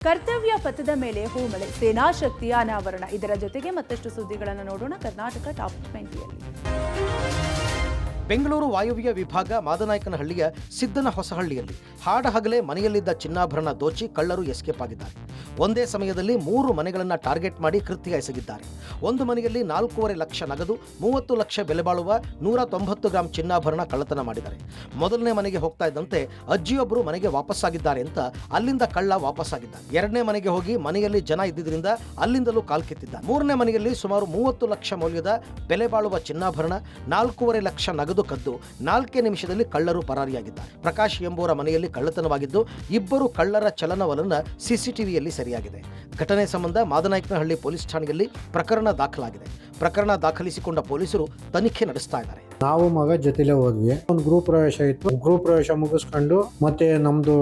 ಕರ್ತವ್ಯ ಪಥದ ಮೇಲೆ ಹೂಮಳೆ, ಸೇನಾ ಶಕ್ತಿಯ ಅನಾವರಣ. ಇದರ ಜೊತೆಗೆ ಮತ್ತಷ್ಟು ಸುದ್ದಿಗಳನ್ನು ನೋಡೋಣ ಕರ್ನಾಟಕ ಟಾಪ್ 20ಯಲ್ಲಿ. ಬೆಂಗಳೂರು ವಾಯುವ್ಯ ವಿಭಾಗ ಮಾದನಾಯಕನಹಳ್ಳಿಯ ಸಿದ್ದನ ಹೊಸಹಳ್ಳಿಯಲ್ಲಿ ಹಾಡಹಗಲೇ ಮನೆಯಲ್ಲಿದ್ದ ಚಿನ್ನಾಭರಣ ದೋಚಿ ಕಳ್ಳರು ಎಸ್ಕೇಪ್ ಆಗಿದ್ದಾರೆ. ಒಂದೇ ಸಮಯದಲ್ಲಿ 3 ಮನೆಗಳನ್ನು ಟಾರ್ಗೆಟ್ ಮಾಡಿ ಕೃತ್ಯ ಎಸಗಿದ್ದಾರೆ. ಒಂದು ಮನೆಯಲ್ಲಿ 4.5 ಲಕ್ಷ ನಗದು, 30 ಲಕ್ಷ ಬೆಲೆ ಬಾಳುವ 190 ಗ್ರಾಂ ಚಿನ್ನಾಭರಣ ಕಳ್ಳತನ ಮಾಡಿದ್ದಾರೆ. ಮೊದಲನೇ ಮನೆಗೆ ಹೋಗ್ತಾ ಇದ್ದಂತೆ ಅಜ್ಜಿಯೊಬ್ಬರು ಮನೆಗೆ ವಾಪಸ್ಸಾಗಿದ್ದಾರೆ ಅಂತ ಅಲ್ಲಿಂದ ಕಳ್ಳ ವಾಪಸ್ಸಾಗಿದ್ದಾರೆ. ಎರಡನೇ ಮನೆಗೆ ಹೋಗಿ ಮನೆಯಲ್ಲಿ ಜನ ಇದ್ದಿದ್ದರಿಂದ ಅಲ್ಲಿಂದಲೂ ಕಾಲ್ಕಿತ್ತಿದ್ದ. ಮೂರನೇ ಮನೆಯಲ್ಲಿ ಸುಮಾರು 30 ಲಕ್ಷ ಮೌಲ್ಯದ ಬೆಲೆ ಬಾಳುವ ಚಿನ್ನಾಭರಣ, 4.5 ಲಕ್ಷ ನಗದು ಕದ್ದು 4 ನಿಮಿಷದಲ್ಲಿ ಕಳ್ಳರು ಪರಾರಿಯಾಗಿದ್ದಾರೆ. ಪ್ರಕಾಶ್ ಎಂಬುವರ ಮನೆಯಲ್ಲಿ ಕಳ್ಳತನವಾಗಿದ್ದು 2 ಕಳ್ಳರ ಚಲನವಲನ ಸಿಸಿಟಿವಿಯಲ್ಲಿ ಸೆರೆಯಾಗಿದೆ. ಘಟನೆ ಸಂಬಂಧ ಮಾದನಾಯಕನಹಳ್ಳಿ ಪೊಲೀಸ್ ಠಾಣೆಯಲ್ಲಿ ಪ್ರಕರಣ ದಾಖಲಾಗಿದೆ. ಪ್ರಕರಣ ದಾಖಲಿಸಿಕೊಂಡ ಪೊಲೀಸರು ತನಿಖೆ ನಡೆಸ್ತಾ ಇದ್ದಾರೆ. ನಾವು ಮಗ ಜೊತೆಲೇ ಹೋದ್ವಿ. ಒಂದು ಗ್ರೂಪ್ ಪ್ರವೇಶ ಇತ್ತು. ಗ್ರೂಪ್ ಪ್ರವೇಶ ಮುಗಿಸ್ಕೊಂಡು ಮತ್ತೆ ನಮ್ದು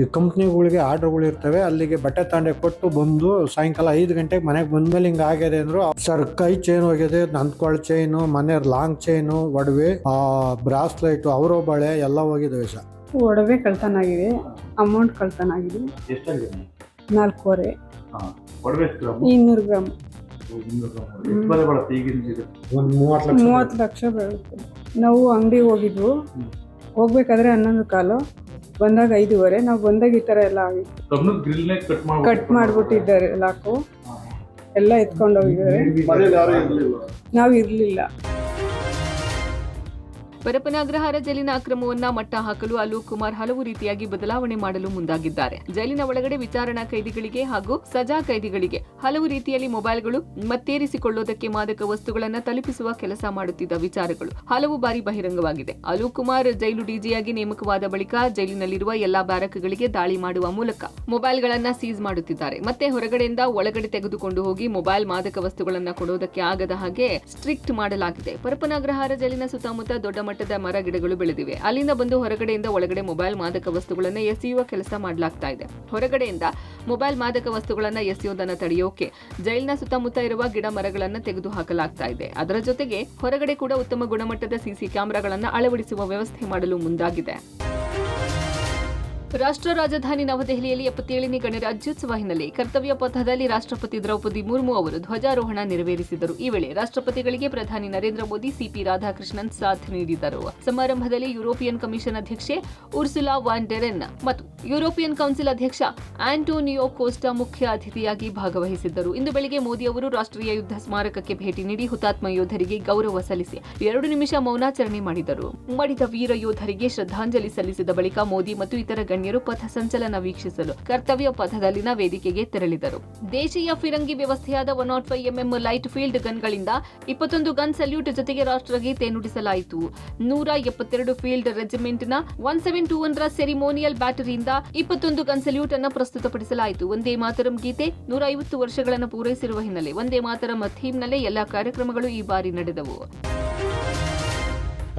ಈ ಕಂಪ್ನಿಗಳಿಗೆ ಆರ್ಡರ್ಗಳು ಇರ್ತವೆ, ಅಲ್ಲಿಗೆ ಬಟ್ಟೆ ತಾಂಡೆ ಕೊಟ್ಟು ಬಂದು ಸಾಯಂಕಾಲ 5 ಗಂಟೆಗೆ ಮನೆಗೆ ಬಂದ್ಮೇಲೆ ಹಿಂಗ ಆಗಿದೆ ಅಂದ್ರು. ಸರ್ ಕೈ ಚೈನ್ ಹೋಗಿದೆ, ನಂದ್ಕೊಳ್ ಚೈನು, ಮನೆ ಲಾಂಗ್ ಚೈನು, ಒಡವೆ, ಬ್ರಾಸ್ಲೈಟ್, ಅವರೋ ಬಳೆ ಎಲ್ಲ ಹೋಗಿದ್ದಾವೆ ಸರ್. ಒಡವೆ ಕಳ್ತನ ಆಗಿದೆ, ಅಮೌಂಟ್ ಕಳ್ತನ ಆಗಿದೆ. 4.5 200 ಗ್ರಾಮ್. 30 ಲಕ್ಷ ಬೀಳುತ್ತೆ. ನಾವು ಅಂಗಡಿ ಹೋಗಿದ್ವು, ಹೋಗ್ಬೇಕಾದ್ರೆ 11 ಕಾಲು, ಬಂದಾಗ 5:15. ನಾವು ಬಂದಾಗ ಈ ತರ ಎಲ್ಲ ಆಗಿತ್ತು. ಕಟ್ ಮಾಡ್ಬಿಟ್ಟಿದ್ದಾರೆ ಲಾಕು, ಎಲ್ಲ ಎತ್ಕೊಂಡು ಹೋಗಿದ್ದಾರೆ. ನಾವು ಇರ್ಲಿಲ್ಲ. ಪರಪನಾಗ್ರಹಾರ ಜೈಲಿನ ಅಕ್ರಮವನ್ನ ಮಟ್ಟ ಹಾಕಲು ಅಲೋಕ್ ಕುಮಾರ್ ಹಲವು ರೀತಿಯಾಗಿ ಬದಲಾವಣೆ ಮಾಡಲು ಮುಂದಾಗಿದ್ದಾರೆ. ಜೈಲಿನ ಒಳಗಡೆ ವಿಚಾರಣಾ ಕೈದಿಗಳಿಗೆ ಹಾಗೂ ಸಜಾ ಕೈದಿಗಳಿಗೆ ಹಲವು ರೀತಿಯಲ್ಲಿ ಮೊಬೈಲ್ಗಳು ಮತ್ತೇರಿಸಿಕೊಳ್ಳುವುದಕ್ಕೆ ಮಾದಕ ವಸ್ತುಗಳನ್ನು ತಲುಪಿಸುವ ಕೆಲಸ ಮಾಡುತ್ತಿದ್ದ ವಿಚಾರಗಳು ಹಲವು ಬಾರಿ ಬಹಿರಂಗವಾಗಿದೆ. ಅಲೋಕ್ ಕುಮಾರ್ ಜೈಲು ಡಿಜಿಯಾಗಿ ನೇಮಕವಾದ ಬಳಿಕ ಜೈಲಿನಲ್ಲಿರುವ ಎಲ್ಲಾ ಬ್ಯಾರಕ್ಗಳಿಗೆ ದಾಳಿ ಮಾಡುವ ಮೂಲಕ ಮೊಬೈಲ್ಗಳನ್ನ ಸೀಸ್ ಮಾಡುತ್ತಿದ್ದಾರೆ. ಮತ್ತೆ ಹೊರಗಡೆಯಿಂದ ಒಳಗಡೆ ತೆಗೆದುಕೊಂಡು ಹೋಗಿ ಮೊಬೈಲ್ ಮಾದಕ ವಸ್ತುಗಳನ್ನು ಕೊಡುವುದಕ್ಕೆ ಆಗದ ಹಾಗೆ ಸ್ಟ್ರಿಕ್ಟ್ ಮಾಡಲಾಗಿದೆ. ಪರಪನಾಗ್ರಹಾರ ಜೈಲಿನ ಸುತ್ತಮುತ್ತ ದೊಡ್ಡ ಮಟ್ಟದ ಮರ ಗಿಡಗಳು ಬೆಳೆದಿವೆ. ಅಲ್ಲಿಂದ ಬಂದು ಹೊರಗಡೆಯಿಂದ ಒಳಗಡೆ ಮೊಬೈಲ್ ಮಾದಕ ವಸ್ತುಗಳನ್ನು ಎಸೆಯುವ ಕೆಲಸ ಮಾಡಲಾಗ್ತಾ ಇದೆ. ಹೊರಗಡೆಯಿಂದ ಮೊಬೈಲ್ ಮಾದಕ ವಸ್ತುಗಳನ್ನು ಎಸೆಯುವುದನ್ನು ತಡೆಯೋಕೆ ಜೈಲಿನ ಸುತ್ತಮುತ್ತ ಇರುವ ಗಿಡ ಮರಗಳನ್ನು ತೆಗೆದು ಹಾಕಲಾಗ್ತಾ ಇದೆ. ಅದರ ಜೊತೆಗೆ ಹೊರಗಡೆ ಕೂಡ ಉತ್ತಮ ಗುಣಮಟ್ಟದ ಸಿಸಿ ಕ್ಯಾಮೆರಾಗಳನ್ನು ಅಳವಡಿಸುವ ವ್ಯವಸ್ಥೆ ಮಾಡಲು ಮುಂದಾಗಿದೆ. ರಾಷ್ಟ್ರ ರಾಜಧಾನಿ ನವದೆಹಲಿಯಲ್ಲಿ 77ನೇ ಗಣರಾಜ್ಯೋತ್ಸವ ಹಿನ್ನೆಲೆ ಕರ್ತವ್ಯ ಪಥದಲ್ಲಿ ರಾಷ್ಟ್ರಪತಿ ದ್ರೌಪದಿ ಮುರ್ಮು ಅವರು ಧ್ವಜಾರೋಹಣ ನೆರವೇರಿಸಿದರು. ಈ ವೇಳೆ ರಾಷ್ಟ್ರಪತಿಗಳಿಗೆ ಪ್ರಧಾನಿ ನರೇಂದ್ರ ಮೋದಿ, ಸಿಪಿ ರಾಧಾಕೃಷ್ಣನ್ ಸಾಥ್ ನೀಡಿದರು. ಸಮಾರಂಭದಲ್ಲಿ ಯುರೋಪಿಯನ್ ಕಮಿಷನ್ ಅಧ್ಯಕ್ಷೆ ಉರ್ಸುಲಾ ವಾನ್ ಡೆರೆನ್ ಮತ್ತು ಯುರೋಪಿಯನ್ ಕೌನ್ಸಿಲ್ ಅಧ್ಯಕ್ಷ ಆಂಟೋನಿಯೋ ಕೋಸ್ಟಾ ಮುಖ್ಯ ಅತಿಥಿಯಾಗಿ ಭಾಗವಹಿಸಿದ್ದರು. ಇಂದು ಬೆಳಗ್ಗೆ ಮೋದಿ ಅವರು ರಾಷ್ಟ್ರೀಯ ಯುದ್ಧ ಸ್ಮಾರಕಕ್ಕೆ ಭೇಟಿ ನೀಡಿ ಹುತಾತ್ಮ ಯೋಧರಿಗೆ ಗೌರವ ಸಲ್ಲಿಸಿ 2 ನಿಮಿಷ ಮೌನಾಚರಣೆ ಮಾಡಿದರು. ಮಡಿದ ವೀರ ಯೋಧರಿಗೆ ಶ್ರದ್ಧಾಂಜಲಿ ಸಲ್ಲಿಸಿದ ಬಳಿಕ ಮೋದಿ ಮತ್ತು ಇತರ ಗಣ್ಯರು ಪಥ ಸಂಚಲನ ವೀಕ್ಷಿಸಲು ಕರ್ತವ್ಯ ಪಥದಲ್ಲಿನ ವೇದಿಕೆಗೆ ತೆರಳಿದರು. ದೇಶೀಯ ಫಿರಂಗಿ ವ್ಯವಸ್ಥೆಯಾದ 105mm ಲೈಟ್ ಫೀಲ್ಡ್ ಗನ್ಗಳಿಂದ 21 ಗನ್ ಸಲ್ಯೂಟ್ ಜೊತೆಗೆ ರಾಷ್ಟ್ರಗೀತೆ ನುಡಿಸಲಾಯಿತು. 172 ಫೀಲ್ಡ್ ರೆಜಿಮೆಂಟ್ನ 1721 ರ ಸೆರಿಮೋನಿಯಲ್ ಬ್ಯಾಟರಿಯಿಂದ 21 ಗನ್ ಸಲ್ಯೂಟ್ ಅನ್ನು ಪ್ರಸ್ತುತಪಡಿಸಲಾಯಿತು. ವಂದೇ ಮಾತರಂ ಗೀತೆ 150 ವರ್ಷಗಳನ್ನು ಪೂರೈಸಿರುವ ಹಿನ್ನೆಲೆ ವಂದೇ ಮಾತರಂ ಥೀಮ್ನಲ್ಲೇ ಎಲ್ಲಾ ಕಾರ್ಯಕ್ರಮಗಳು ಈ ಬಾರಿ ನಡೆದವು.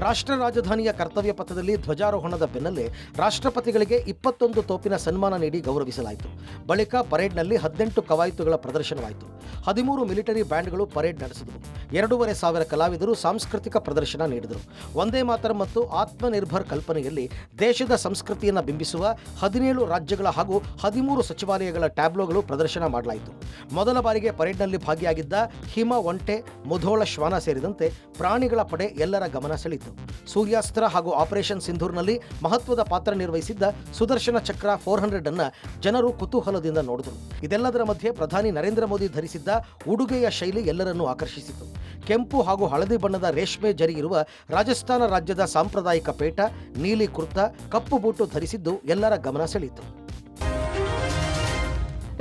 ರಾಷ್ಟ್ರ ರಾಜಧಾನಿಯ ಕರ್ತವ್ಯ ಪಥದಲ್ಲಿ ಧ್ವಜಾರೋಹಣದ ಬೆನ್ನಲ್ಲೇ ರಾಷ್ಟ್ರಪತಿಗಳಿಗೆ 21 ತೋಪಿನ ಸನ್ಮಾನ ನೀಡಿ ಗೌರವಿಸಲಾಯಿತು. ಬಳಿಕ ಪರೇಡ್ನಲ್ಲಿ 18 ಕವಾಯತುಗಳ ಪ್ರದರ್ಶನವಾಯಿತು. 13 ಮಿಲಿಟರಿ ಬ್ಯಾಂಡ್ಗಳು ಪರೇಡ್ ನಡೆಸಿದವು. 2,500 ಕಲಾವಿದರು ಸಾಂಸ್ಕೃತಿಕ ಪ್ರದರ್ಶನ ನೀಡಿದರು. ವಂದೇ ಮಾತರಂ ಮತ್ತು ಆತ್ಮನಿರ್ಭರ್ ಕಲ್ಪನೆಯಲ್ಲಿ ದೇಶದ ಸಂಸ್ಕೃತಿಯನ್ನು ಬಿಂಬಿಸುವ 17 ರಾಜ್ಯಗಳ ಹಾಗೂ 13 ಸಚಿವಾಲಯಗಳ ಟ್ಯಾಬ್ಲೋಗಳು ಪ್ರದರ್ಶನ ಮಾಡಲಾಯಿತು. ಮೊದಲ ಬಾರಿಗೆ ಪರೇಡ್ನಲ್ಲಿ ಭಾಗಿಯಾಗಿದ್ದ ಹಿಮ ಒಂಟೆ, ಮುಧೋಳ ಶ್ವಾನ ಸೇರಿದಂತೆ ಪ್ರಾಣಿಗಳ ಪಡೆ ಎಲ್ಲರ ಗಮನ ಸೆಳೆಯಿತು. ಸೂರ್ಯಾಸ್ತ್ರ ಹಾಗೂ ಆಪರೇಷನ್ ಸಿಂಧೂರ್ನಲ್ಲಿ ಮಹತ್ವದ ಪಾತ್ರ ನಿರ್ವಹಿಸಿದ್ದ ಸುದರ್ಶನ ಚಕ್ರ 400 ಅನ್ನ ಜನರು ಕುತೂಹಲದಿಂದ ನೋಡಿದರು. ಇದೆಲ್ಲದರ ಮಧ್ಯೆ ಪ್ರಧಾನಿ ನರೇಂದ್ರ ಮೋದಿ ಧರಿಸಿದ್ದ ಉಡುಗೆಯ ಶೈಲಿ ಎಲ್ಲರನ್ನೂ ಆಕರ್ಷಿಸಿತು. ಕೆಂಪು ಹಾಗೂ ಹಳದಿ ಬಣ್ಣದ ರೇಷ್ಮೆ ಜರಿ ಇರುವ ರಾಜಸ್ಥಾನ ರಾಜ್ಯದ ಸಾಂಪ್ರದಾಯಿಕ ಪೇಟ, ನೀಲಿ ಕುರ್ತಾ, ಕಪ್ಪು ಬೂಟು ಧರಿಸಿದ್ದು ಎಲ್ಲರ ಗಮನ ಸೆಳೆಯಿತು.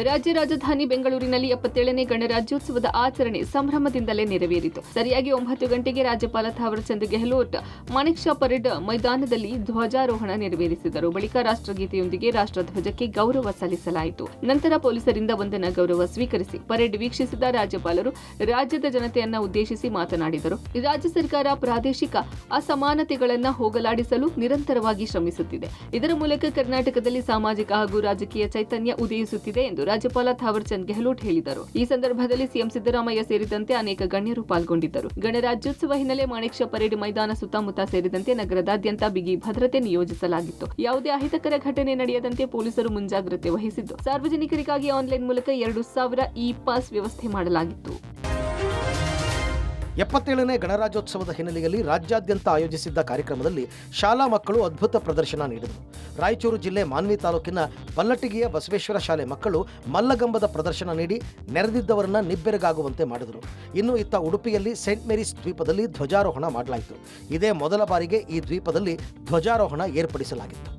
ರಾಜ್ಯ ರಾಜಧಾನಿ ಬೆಂಗಳೂರಿನಲ್ಲಿ 77ನೇ ಗಣರಾಜ್ಯೋತ್ಸವದ ಆಚರಣೆ ಸಂಭ್ರಮದಿಂದಲೇ ನೆರವೇರಿತು. ಸರಿಯಾಗಿ 9 ಗಂಟೆಗೆ ರಾಜ್ಯಪಾಲ ಥಾವರ್ ಚಂದ್ ಗೆಹ್ಲೋಟ್ ಮಾಣಿಕ್ ಷಾ ಪರೇಡ್ ಮೈದಾನದಲ್ಲಿ ಧ್ವಜಾರೋಹಣ ನೆರವೇರಿಸಿದರು. ಬಳಿಕ ರಾಷ್ಟ್ರಗೀತೆಯೊಂದಿಗೆ ರಾಷ್ಟ್ರಧ್ವಜಕ್ಕೆ ಗೌರವ ಸಲ್ಲಿಸಲಾಯಿತು. ನಂತರ ಪೊಲೀಸರಿಂದ ವಂದನಾ ಗೌರವ ಸ್ವೀಕರಿಸಿ ಪರೇಡ್ ವೀಕ್ಷಿಸಿದ ರಾಜ್ಯಪಾಲರು ರಾಜ್ಯದ ಜನತೆಯನ್ನ ಉದ್ದೇಶಿಸಿ ಮಾತನಾಡಿದರು. ರಾಜ್ಯ ಸರ್ಕಾರ ಪ್ರಾದೇಶಿಕ ಅಸಮಾನತೆಗಳನ್ನು ಹೋಗಲಾಡಿಸಲು ನಿರಂತರವಾಗಿ ಶ್ರಮಿಸುತ್ತಿದೆ. ಇದರ ಮೂಲಕ ಕರ್ನಾಟಕದಲ್ಲಿ ಸಾಮಾಜಿಕ ಹಾಗೂ ರಾಜಕೀಯ ಚೈತನ್ಯ ಉದಯಿಸುತ್ತಿದೆ ಎಂದು ರಾಜ್ಯಪಾಲ ಥಾವರ್ ಚಂದ್ ಗೆಹ್ಲೋಟ್ ಹೇಳಿದರು. ಈ ಸಂದರ್ಭದಲ್ಲಿ ಸಿಎಂ ಸಿದ್ದರಾಮಯ್ಯ ಸೇರಿದಂತೆ ಅನೇಕ ಗಣ್ಯರು ಪಾಲ್ಗೊಂಡಿದ್ದರು. ಗಣರಾಜ್ಯೋತ್ಸವ ಹಿನ್ನೆಲೆ ಮಾಣಿಕ್ ಷಾ ಪರೇಡ್ ಮೈದಾನ ಸುತ್ತಮುತ್ತ ಸೇರಿದಂತೆ ನಗರದಾದ್ಯಂತ ಬಿಗಿ ಭದ್ರತೆ ನಿಯೋಜಿಸಲಾಗಿತ್ತು. ಯಾವುದೇ ಅಹಿತಕರ ಘಟನೆ ನಡೆಯದಂತೆ ಪೊಲೀಸರು ಮುಂಜಾಗ್ರತೆ ವಹಿಸಿದ್ದು, ಸಾರ್ವಜನಿಕರಿಗಾಗಿ ಆನ್ಲೈನ್ ಮೂಲಕ 2,000 ಇ-ಪಾಸ್ ವ್ಯವಸ್ಥೆ ಮಾಡಲಾಗಿತ್ತು. 77ನೇ ಗಣರಾಜ್ಯೋತ್ಸವದ ಹಿನ್ನೆಲೆಯಲ್ಲಿ ರಾಜ್ಯಾದ್ಯಂತ ಆಯೋಜಿಸಿದ್ದ ಕಾರ್ಯಕ್ರಮದಲ್ಲಿ ಶಾಲಾ ಮಕ್ಕಳು ಅದ್ಭುತ ಪ್ರದರ್ಶನ ನೀಡಿದರು. ರಾಯಚೂರು ಜಿಲ್ಲೆ ಮಾನ್ವಿ ತಾಲೂಕಿನ ಬಲ್ಲಟಿಗಿಯ ಬಸವೇಶ್ವರ ಶಾಲೆ ಮಕ್ಕಳು ಮಲ್ಲಗಂಬದ ಪ್ರದರ್ಶನ ನೀಡಿ ನೆರೆದಿದ್ದವರನ್ನ ನಿಬ್ಬೆರಗಾಗುವಂತೆ ಮಾಡಿದರು. ಇನ್ನು ಇತ್ತ ಉಡುಪಿಯಲ್ಲಿ ಸೇಂಟ್ ಮೇರಿಸ್ ದ್ವೀಪದಲ್ಲಿ ಧ್ವಜಾರೋಹಣ ಮಾಡಲಾಯಿತು. ಇದೇ ಮೊದಲ ಬಾರಿಗೆ ಈ ದ್ವೀಪದಲ್ಲಿ ಧ್ವಜಾರೋಹಣ ಏರ್ಪಡಿಸಲಾಗಿತ್ತು.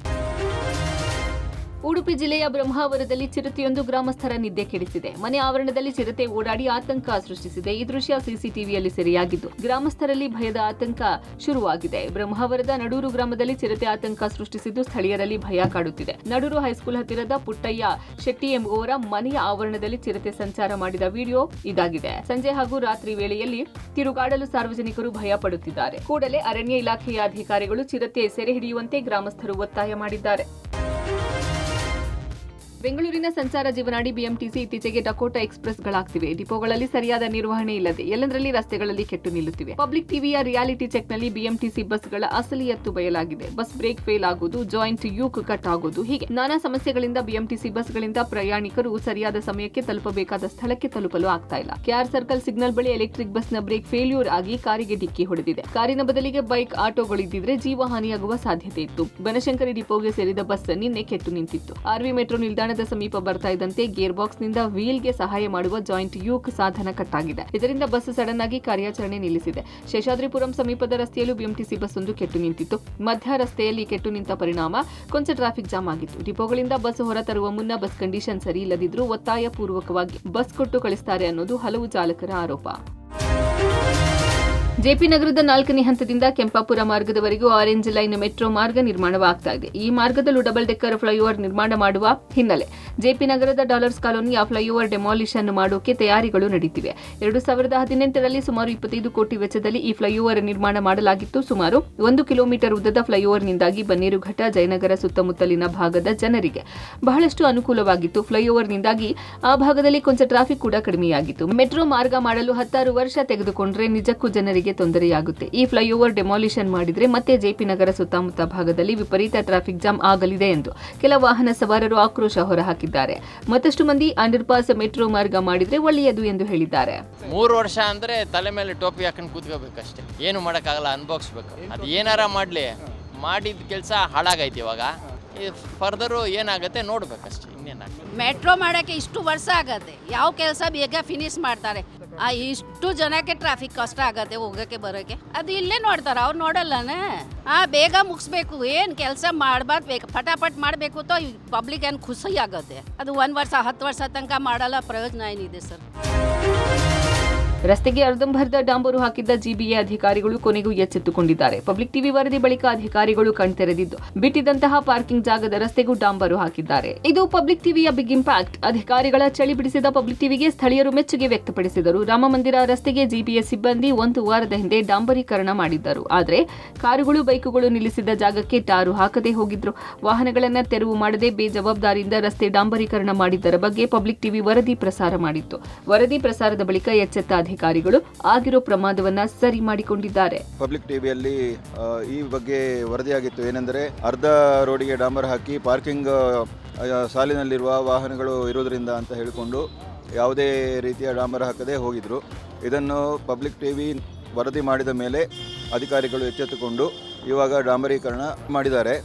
ಉಡುಪಿ ಜಿಲ್ಲೆಯ ಬ್ರಹ್ಮಾವರದಲ್ಲಿ ಚಿರತೆಯೊಂದು ಗ್ರಾಮಸ್ಥರ ನಿದ್ದೆ ಕೆಡಿಸಿದೆ. ಮನೆ ಆವರಣದಲ್ಲಿ ಚಿರತೆ ಓಡಾಡಿ ಆತಂಕ ಸೃಷ್ಟಿಸಿದೆ. ಈ ದೃಶ್ಯ ಸಿಸಿಟಿವಿಯಲ್ಲಿ ಸೆರೆಯಾಗಿದ್ದು, ಗ್ರಾಮಸ್ಥರಲ್ಲಿ ಭಯದ ಆತಂಕ ಶುರುವಾಗಿದೆ. ಬ್ರಹ್ಮಾವರದ ನಡೂರು ಗ್ರಾಮದಲ್ಲಿ ಚಿರತೆ ಆತಂಕ ಸೃಷ್ಟಿಸಿದ್ದು, ಸ್ಥಳೀಯರಲ್ಲಿ ಭಯ ಕಾಡುತ್ತಿದೆ. ನಡೂರು ಹೈಸ್ಕೂಲ್ ಹತ್ತಿರದ ಪುಟ್ಟಯ್ಯ ಶೆಟ್ಟಿ ಎಂಬುವರ ಮನೆಯ ಆವರಣದಲ್ಲಿ ಚಿರತೆ ಸಂಚಾರ ಮಾಡಿದ ವಿಡಿಯೋ ಇದಾಗಿದೆ. ಸಂಜೆ ಹಾಗೂ ರಾತ್ರಿ ವೇಳೆಯಲ್ಲಿ ತಿರುಗಾಡಲು ಸಾರ್ವಜನಿಕರು ಭಯ ಪಡುತ್ತಿದ್ದಾರೆ. ಕೂಡಲೇ ಅರಣ್ಯ ಇಲಾಖೆಯ ಅಧಿಕಾರಿಗಳು ಚಿರತೆ ಸೆರೆ ಹಿಡಿಯುವಂತೆ ಗ್ರಾಮಸ್ಥರು ಒತ್ತಾಯ ಮಾಡಿದ್ದಾರೆ. ಬೆಂಗಳೂರಿನ ಸಂಚಾರ ಜೀವನಾಡಿ ಬಿಎಂಟಿಸಿ ಇತ್ತೀಚೆಗೆ ಡಕೋಟಾ ಎಕ್ಸ್‌ಪ್ರೆಸ್ಗಳಾಗ್ತಿವೆ. ಡಿಪೋಗಳಲ್ಲಿ ಸರಿಯಾದ ನಿರ್ವಹಣೆ ಇಲ್ಲದೆ ಎಲ್ಲೆಂದರಲ್ಲಿ ರಸ್ತೆಗಳಲ್ಲಿ ಕೆಟ್ಟು ನಿಲ್ಲುತ್ತಿವೆ. ಪಬ್ಲಿಕ್ ಟಿವಿಯ ರಿಯಾಲಿಟಿ ಚೆಕ್ನಲ್ಲಿ ಬಿಎಂಟಿಸಿ ಬಸ್ಗಳ ಅಸಲಿಯತ್ತು ಬಯಲಾಗಿದೆ. ಬಸ್ ಬ್ರೇಕ್ ಫೇಲ್ ಆಗುವುದು, ಜಾಯಿಂಟ್ ಯೂಕ್ ಕಟ್ ಆಗುವುದು, ಹೀಗೆ ನಾನಾ ಸಮಸ್ಯೆಗಳಿಂದ ಬಿಎಂಟಿಸಿ ಬಸ್ಗಳಿಂದ ಪ್ರಯಾಣಿಕರು ಸರಿಯಾದ ಸಮಯಕ್ಕೆ ತಲುಪಬೇಕಾದ ಸ್ಥಳಕ್ಕೆ ತಲುಪಲು ಆಗ್ತಾ ಇಲ್ಲ. ಕೆಆರ್ ಸರ್ಕಲ್ ಸಿಗ್ನಲ್ ಬಳಿ ಎಲೆಕ್ಟ್ರಿಕ್ ಬಸ್ನ ಬ್ರೇಕ್ ಫೇಲ್ಯೂರ್ ಆಗಿ ಕಾರಿಗೆ ಡಿಕ್ಕಿ ಹೊಡೆದಿದೆ. ಕಾರಿನ ಬದಲಿಗೆ ಬೈಕ್, ಆಟೋಗಳಿದ್ದಿದ್ರೆ ಜೀವಹಾನಿಯಾಗುವ ಸಾಧ್ಯತೆ ಇತ್ತು. ಬನಶಂಕರಿ ಡಿಪೋಗೆ ಸೇರಿದ ಬಸ್ ನಿನ್ನೆ ಕೆಟ್ಟು ನಿಂತಿತ್ತು. ಆರ್ವಿ ಮೆಟ್ರೋ ನಿಲ್ದಾಣ ಸಮೀಪ ಬರ್ತಾ ಇದ್ದಂತೆ ಗೇರ್ ಬಾಕ್ಸ್ ನಿಂದ ವೀಲ್ಗೆ ಸಹಾಯ ಮಾಡುವ ಜಾಯಿಂಟ್ ಯೂಕ್ ಸಾಧನ ಕಟ್ ಆಗಿದೆ. ಇದರಿಂದ ಬಸ್ ಸಡನ್ ಆಗಿ ಕಾರ್ಯಾಚರಣೆ ನಿಲ್ಲಿಸಿದೆ. ಶೇಷಾದ್ರಿಪುರಂ ಸಮೀಪದ ರಸ್ತೆಯಲ್ಲೂ ಬಿಎಂಟಿಸಿ ಬಸ್ ಒಂದು ಕೆಟ್ಟು ನಿಂತಿತ್ತು. ಮಧ್ಯ ರಸ್ತೆಯಲ್ಲಿ ಕೆಟ್ಟು ನಿಂತ ಪರಿಣಾಮ ಕೊಂಚ ಟ್ರಾಫಿಕ್ ಜಾಮ್ ಆಗಿತ್ತು. ಡಿಪೋಗಳಿಂದ ಬಸ್ ಹೊರ ತರುವ ಮುನ್ನ ಬಸ್ ಕಂಡೀಷನ್ ಸರಿ ಇಲ್ಲದಿದ್ರೂ ಒತ್ತಾಯ ಪೂರ್ವಕವಾಗಿ ಬಸ್ ಕೊಟ್ಟು ಕಳಿಸುತ್ತಾರೆ ಅನ್ನೋದು ಹಲವು ಚಾಲಕರ ಆರೋಪ. ಜೆಪಿ ನಗರದ 4ನೇ ಹಂತದಿಂದ ಕೆಂಪಾಪುರ ಮಾರ್ಗದವರೆಗೂ ಆರೆಂಜ್ ಲೈನ್ ಮೆಟ್ರೋ ಮಾರ್ಗ ನಿರ್ಮಾಣವಾಗ್ತಾ ಇದೆ. ಈ ಮಾರ್ಗದಲ್ಲೂ ಡಬಲ್ ಡೆಕ್ಕರ್ ಫ್ಲೈಓವರ್ ನಿರ್ಮಾಣ ಮಾಡುವ ಹಿನ್ನೆಲೆ ಜೆಪಿ ನಗರದ ಡಾಲರ್ಸ್ ಕಾಲೋನಿಯ ಫ್ಲೈಓವರ್ ಡೆಮಾಲಿಷನ್ ಮಾಡೋಕೆ ತಯಾರಿಗಳು ನಡೆಯುತ್ತಿವೆ. 2018ರಲ್ಲಿ ಸುಮಾರು 25 ಕೋಟಿ ವೆಚ್ಚದಲ್ಲಿ ಈ ಫ್ಲೈಓವರ್ ನಿರ್ಮಾಣ ಮಾಡಲಾಗಿತ್ತು. ಸುಮಾರು 1 ಕಿಲೋಮೀಟರ್ ಉದ್ದದ ಫ್ಲೈಓವರ್ನಿಂದಾಗಿ ಬನ್ನೇರುಘಟ್ಟ, ಜಯನಗರ ಸುತ್ತಮುತ್ತಲಿನ ಭಾಗದ ಜನರಿಗೆ ಬಹಳಷ್ಟು ಅನುಕೂಲವಾಗಿತ್ತು. ಫ್ಲೈಓವರ್ನಿಂದಾಗಿ ಆ ಭಾಗದಲ್ಲಿ ಕೊಂಚ ಟ್ರಾಫಿಕ್ ಕೂಡ ಕಡಿಮೆಯಾಗಿತ್ತು. ಮೆಟ್ರೋ ಮಾರ್ಗ ಮಾಡಲು 16 ವರ್ಷ ತೆಗೆದುಕೊಂಡ್ರೆ ನಿಜಕ್ಕೂ ಜನರಿಗೆ ತೊಂದರೆಯಾಗುತ್ತೆ. ಈ ಫ್ಲೈಓವರ್ ಡೆಮಾಲಿಷನ್ ಮಾಡಿದ್ರೆ ಮತ್ತೆ ಜೆಪಿ ನಗರ ಸುತ್ತಮುತ್ತ ಭಾಗದಲ್ಲಿ ವಿಪರೀತ ಟ್ರಾಫಿಕ್ ಜಾಮ್ ಆಗಲಿದೆ ಎಂದು ಕೆಲ ವಾಹನ ಸವಾರರು ಆಕ್ರೋಶ ಹೊರಹಾಕಿದ್ದಾರೆ. ಮತ್ತಷ್ಟು ಮಂದಿ ಅಂಡರ್ ಪಾಸ್ ಮೆಟ್ರೋ ಮಾರ್ಗ ಮಾಡಿದ್ರೆ ಒಳ್ಳೆಯದು ಎಂದು ಹೇಳಿದ್ದಾರೆ. 3 ವರ್ಷ ಅಂದ್ರೆ ತಲೆ ಮೇಲೆ ಟೋಪಿ ಹಾಕೊಂಡು ಕೂತ್ಕೋಬೇಕಷ್ಟೇ, ಏನು ಮಾಡೋಕ್ಕಾಗಲ್ಲ, ಅನ್ಭೋಗಿಸ್ಬೇಕು. ಅದು ಏನಾರ ಮಾಡಲಿ, ಮಾಡಿದ ಕೆಲಸ ಹಾಳಾಗೈತಿ. ಇವಾಗ ಫರ್ದರು ಏನಾಗುತ್ತೆ ನೋಡ್ಬೇಕಷ್ಟೇ, ಇನ್ನೇನಾಗುತ್ತೆ. ಮೆಟ್ರೋ ಮಾಡೋಕ್ಕೆ ಇಷ್ಟು ವರ್ಷ ಆಗತ್ತೆ, ಯಾವ ಕೆಲಸ ಬೇಗ ಫಿನಿಶ್ ಮಾಡ್ತಾರೆ. ಇಷ್ಟು ಜನಕ್ಕೆ ಟ್ರಾಫಿಕ್ ಕಷ್ಟ ಆಗತ್ತೆ ಹೋಗೋಕ್ಕೆ ಬರೋಕ್ಕೆ. ಅದು ಇಲ್ಲೇ ನೋಡ್ತಾರೆ, ಅವ್ರು ನೋಡಲ್ಲನೇ. ಬೇಗ ಮುಗಿಸ್ಬೇಕು, ಏನು ಕೆಲಸ ಮಾಡಬಾರ್ದು, ಪಟಾಪಟ್ ಮಾಡಬೇಕು ತೋ ಪಬ್ಲಿಕ್ ಏನು ಖುಷಿ ಆಗುತ್ತೆ. ಅದು 1 ವರ್ಷ 10 ವರ್ಷ ತನಕ ಮಾಡಲ್ಲ, ಪ್ರಯೋಜನ ಏನಿದೆ ಸರ್. ರಸ್ತೆಗೆ ಅರ್ಧಂಬರ್ಧ ಡಾಂಬರು ಹಾಕಿದ್ದ ಜಿಬಿಎ ಅಧಿಕಾರಿಗಳು ಕೊನೆಗೂ ಎಚ್ಚೆತ್ತುಕೊಂಡಿದ್ದಾರೆ. ಪಬ್ಲಿಕ್ ಟಿವಿ ವರದಿ ಬಳಿಕ ಅಧಿಕಾರಿಗಳು ಕಣ್ತೆರೆದಿದ್ದು ಬಿಟ್ಟಿದ್ದಂತಹ ಪಾರ್ಕಿಂಗ್ ಜಾಗದ ರಸ್ತೆಗೂ ಡಾಂಬರು ಹಾಕಿದ್ದಾರೆ. ಇದು ಪಬ್ಲಿಕ್ ಟಿವಿಯ ಬಿಗ್ ಇಂಪ್ಯಾಕ್ಟ್. ಅಧಿಕಾರಿಗಳ ಚಳಿ ಬಿಡಿಸಿದ ಪಬ್ಲಿಕ್ ಟಿವಿಗೆ ಸ್ಥಳೀಯರು ಮೆಚ್ಚುಗೆ ವ್ಯಕ್ತಪಡಿಸಿದರು. ರಾಮಮಂದಿರ ರಸ್ತೆಗೆ ಜಿಬಿಎ ಸಿಬ್ಬಂದಿ 1 ವಾರದ ಹಿಂದೆ ಡಾಂಬರೀಕರಣ ಮಾಡಿದ್ದರು. ಆದರೆ ಕಾರುಗಳು, ಬೈಕುಗಳು ನಿಲ್ಲಿಸಿದ್ದ ಜಾಗಕ್ಕೆ ಟಾರು ಹಾಕದೆ ಹೋಗಿದ್ರು. ವಾಹನಗಳನ್ನು ತೆರವು ಮಾಡದೆ ಬೇಜವಾಬ್ದಾರಿಯಿಂದ ರಸ್ತೆ ಡಾಂಬರೀಕರಣ ಮಾಡಿದ್ದರ ಬಗ್ಗೆ ಪಬ್ಲಿಕ್ ಟಿವಿ ವರದಿ ಪ್ರಸಾರ ಮಾಡಿತ್ತು. ವರದಿ ಪ್ರಸಾರದ ಬಳಿಕ ಎಚ್ಚೆತ್ತ ಅಧಿಕಾರಿಗಳು ಆಗಿರೋ ಪ್ರಮಾದವನ್ನ ಸರಿ ಮಾಡಿಕೊಂಡಿದ್ದಾರೆ. ಪಬ್ಲಿಕ್ ಟಿವಿಯಲ್ಲಿ ಈ ಬಗ್ಗೆ ವರದಿಯಾಗಿತ್ತು. ಏನೆಂದರೆ ಅರ್ಧ ರೋಡಿಗೆ ಡಾಂಬರ್ ಹಾಕಿ ಪಾರ್ಕಿಂಗ್ ಸಾಲಿನಲ್ಲಿರುವ ವಾಹನಗಳು ಇರುವುದರಿಂದ ಅಂತ ಹೇಳಿಕೊಂಡು ಯಾವುದೇ ರೀತಿಯ ಡಾಂಬರ್ ಹಾಕದೆ ಹೋಗಿದ್ರು. ಇದನ್ನು ಪಬ್ಲಿಕ್ ಟಿವಿ ವರದಿ ಮಾಡಿದ ಮೇಲೆ ಅಧಿಕಾರಿಗಳು ಎಚ್ಚೆತ್ತುಕೊಂಡು ಇವಾಗ ಡಾಂಬರೀಕರಣ ಮಾಡಿದ್ದಾರೆ.